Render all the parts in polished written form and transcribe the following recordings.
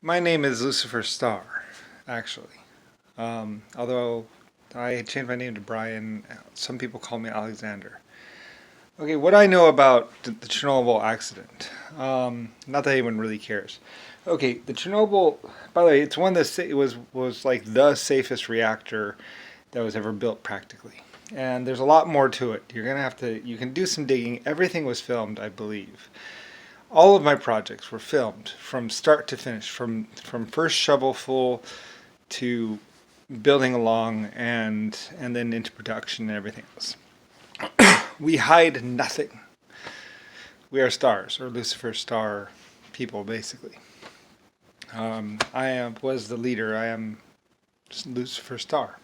My name is Lucifer Starr, actually. Although I changed my name to Brian, some people call me Alexander. Okay, what I know about the Chernobyl accident. Not that anyone really cares. Okay, the Chernobyl. By the way, it's one that it was like the safest reactor that was ever built, practically. And there's a lot more to it. You're gonna have to. You can do some digging. Everything was filmed, I believe. All of my projects were filmed from start to finish, from first shovelful to building along and then into production and everything else. We hide nothing. We are stars, or Lucifer star people, basically. Was the leader. I am Lucifer Star.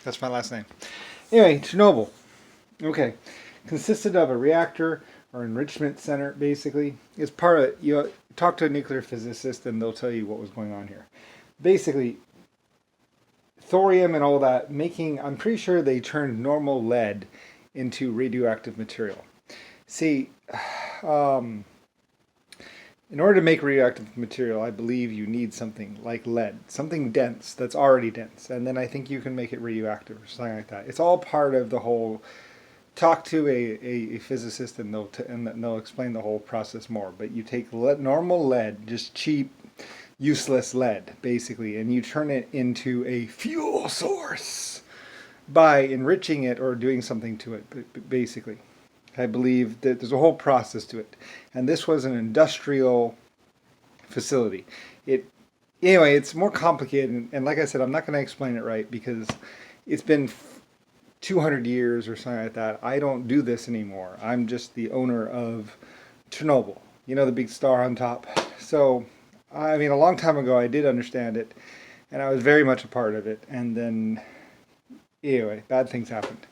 That's my last name. Anyway, Chernobyl. Okay, consisted of a reactor or enrichment center. Basically, it's part of you. Talk to a nuclear physicist, and they'll tell you what was going on here. Basically, thorium and all that. I'm pretty sure they turned normal lead into radioactive material. See, in order to make radioactive material, I believe you need something like lead, something dense that's already dense, and then I think you can make it radioactive or something like that. It's all part of the whole. Talk to a physicist and they'll explain the whole process more. But you take normal lead, just cheap, useless lead, basically, and you turn it into a fuel source by enriching it or doing something to it, basically. I believe that there's a whole process to it. And this was an industrial facility. Anyway, it's more complicated. And like I said, I'm not going to explain it right because it's been 200 years or something like that. I don't do this anymore. I'm just the owner of Chernobyl. You know, the big star on top. So, I mean, a long time ago I did understand it. And I was very much a part of it. And then, anyway, bad things happened.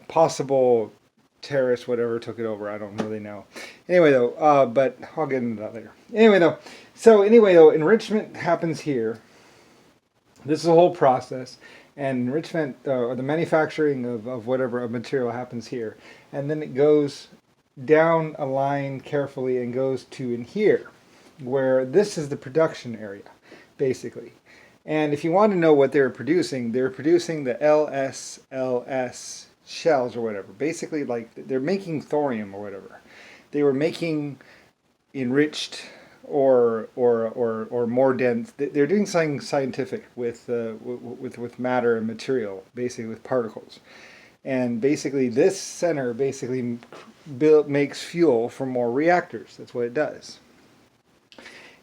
Possible terrorists, whatever, took it over. I don't really know. Anyway, though, but I'll get into that later. Anyway, though, enrichment happens here. This is a whole process. And enrichment, or the manufacturing of whatever of material happens here. And then it goes down a line carefully and goes to in here, where this is the production area, basically. And if you want to know what they're producing the LSLS shells or whatever. Basically, like they're making thorium or whatever. They were making enriched or more dense. They're doing something scientific with matter and material, basically with particles. And basically, this center basically makes fuel for more reactors. That's what it does.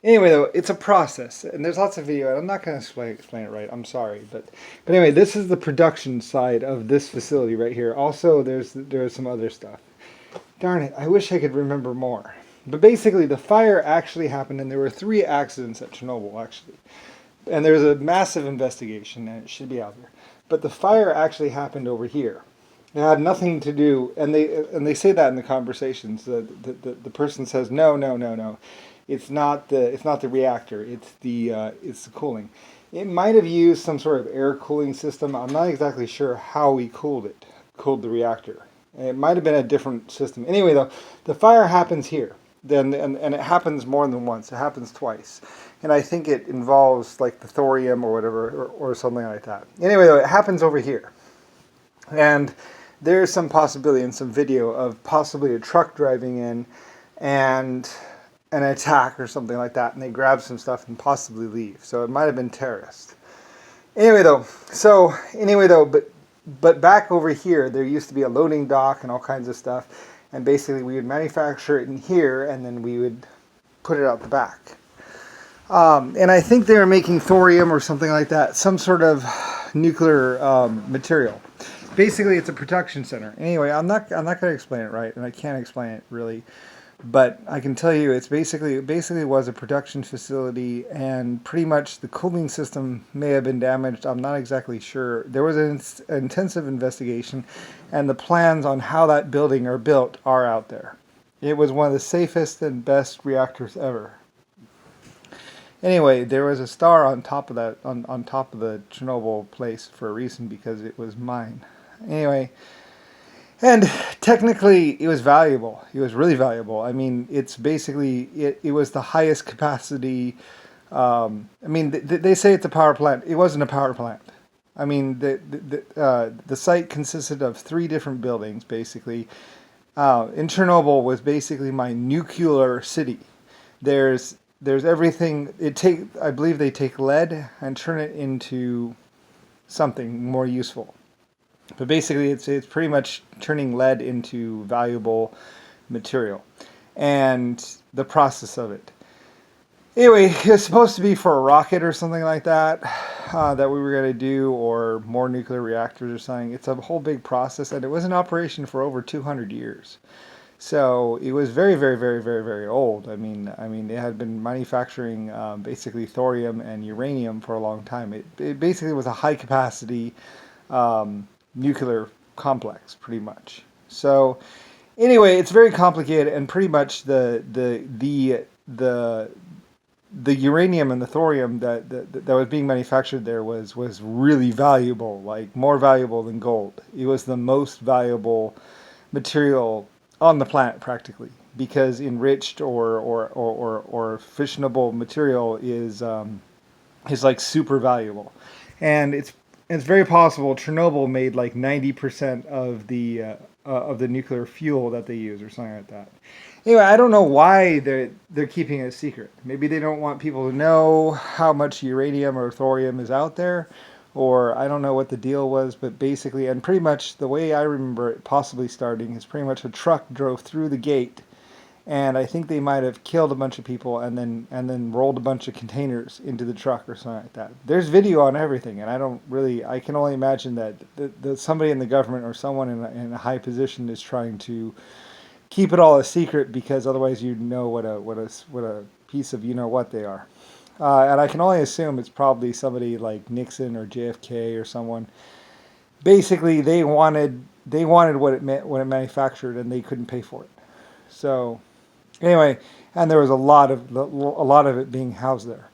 Anyway, though, it's a process, and there's lots of video. I'm not going to explain it right. I'm sorry, but anyway, this is the production side of this facility right here. Also, there's some other stuff. Darn it! I wish I could remember more. But basically, the fire actually happened, and there were 3 accidents at Chernobyl actually, and there's a massive investigation, and it should be out there. But the fire actually happened over here. It had nothing to do, and they say that in the conversations. The person says no. It's not the reactor. It's the cooling. It might have used some sort of air cooling system. I'm not exactly sure how we cooled the reactor. It might have been a different system. Anyway, though, the fire happens here. And it happens more than once. It happens twice. And I think it involves like the thorium or whatever or something like that. Anyway, though, it happens over here. And there's some possibility in some video of possibly a truck driving in and an attack or something like that, and they grab some stuff and possibly leave. So it might have been terrorists. Anyway, though, but back over here, there used to be a loading dock and all kinds of stuff, and basically we would manufacture it in here, and then we would put it out the back. And I think they were making thorium or something like that, some sort of nuclear material. Basically, it's a production center. Anyway, I'm not going to explain it right, and I can't explain it really. But I can tell you, it basically was a production facility, and pretty much the cooling system may have been damaged. I'm not exactly sure. There was an intensive investigation, and the plans on how that building are built are out there. It was one of the safest and best reactors ever. Anyway, there was a star on top of that, on top of the Chernobyl place for a reason, because it was mine. Anyway. And technically, it was valuable. It was really valuable. I mean, it's basically, it was the highest capacity I mean, they say it's a power plant. It wasn't a power plant. I mean, the site consisted of three different buildings, basically. In Chernobyl was basically my nuclear city. There's everything. I believe they take lead and turn it into something more useful. But basically, it's pretty much turning lead into valuable material, and the process of it. Anyway, it's supposed to be for a rocket or something like that that we were going to do, or more nuclear reactors or something. It's a whole big process, and it was in operation for over 200 years. So it was very, very, very, very, very old. I mean, they had been manufacturing basically thorium and uranium for a long time. It basically was a high capacity nuclear complex, pretty much. So anyway, it's very complicated, and pretty much the uranium and the thorium that was being manufactured there was really valuable, like more valuable than gold. It was the most valuable material on the planet practically, because enriched or fissionable material is like super valuable, and it's very possible Chernobyl made like 90% of the nuclear fuel that they use, or something like that. Anyway, I don't know why they're keeping it a secret. Maybe they don't want people to know how much uranium or thorium is out there, or I don't know what the deal was, but basically, and pretty much the way I remember it possibly starting is pretty much a truck drove through the gate, and I think they might have killed a bunch of people and then rolled a bunch of containers into the truck or something like that. There's video on everything, and I can only imagine that somebody in the government or someone in a high position is trying to keep it all a secret, because otherwise you know what a piece of what they are. And I can only assume it's probably somebody like Nixon or JFK or someone. Basically, they wanted what it meant when it manufactured, and they couldn't pay for it. So anyway, and there was a lot of it being housed there.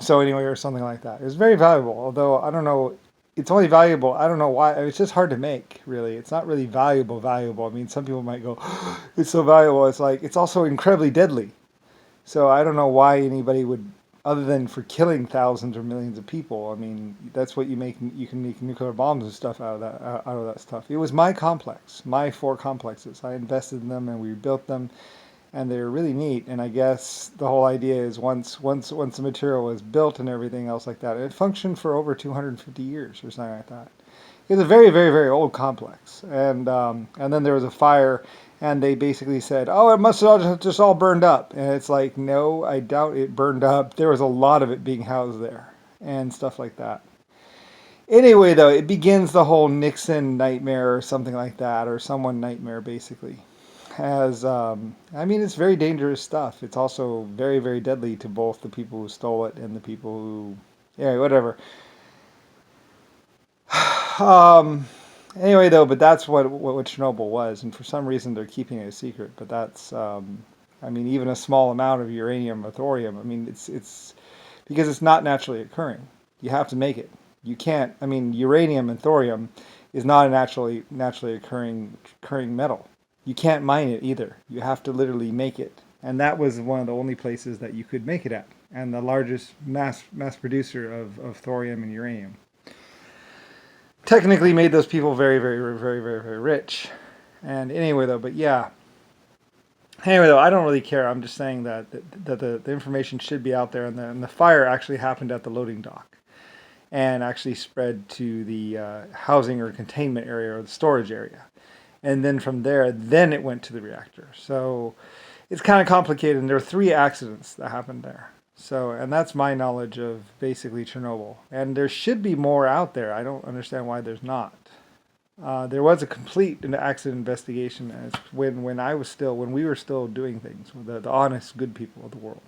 So anyway, or something like that. It was very valuable, although I don't know. It's only valuable. I don't know why. It's just hard to make, really. It's not really valuable. I mean, some people might go, it's so valuable. It's like, it's also incredibly deadly. So I don't know why anybody would, other than for killing thousands or millions of people. I mean, that's what you make. You can make nuclear bombs and stuff out of that stuff. It was my complex, my 4 complexes. I invested in them and we built them, and they're really neat. And I guess the whole idea is once the material was built and everything else like that, it functioned for over 250 years or something like that. It was a very, very, very old complex, and then there was a fire, and they basically said, "Oh, it must have just all burned up." And it's like, no, I doubt it burned up. There was a lot of it being housed there and stuff like that. Anyway, though, it begins the whole Nixon nightmare or something like that, or someone nightmare basically. As I mean, it's very dangerous stuff. It's also very, very deadly to both the people who stole it and the people who, yeah, whatever. Um, anyway, though, but that's what Chernobyl was, and for some reason they're keeping it a secret. But that's, I mean, even a small amount of uranium or thorium. I mean, it's because it's not naturally occurring. You have to make it. You can't. I mean, uranium and thorium is not a naturally occurring metal. You can't mine it either. You have to literally make it, and that was one of the only places that you could make it at, and the largest mass producer of thorium and uranium. Technically made those people very, very, very, very, very, very rich. And anyway, though, but yeah. Anyway, though, I don't really care. I'm just saying that the information should be out there, and the fire actually happened at the loading dock, and actually spread to the housing or containment area or the storage area, and then from there, then it went to the reactor. So it's kind of complicated, and there were 3 accidents that happened there. So, and that's my knowledge of basically Chernobyl. And there should be more out there. I don't understand why there's not. There was a complete accident investigation as when we were still doing things, the honest, good people of the world.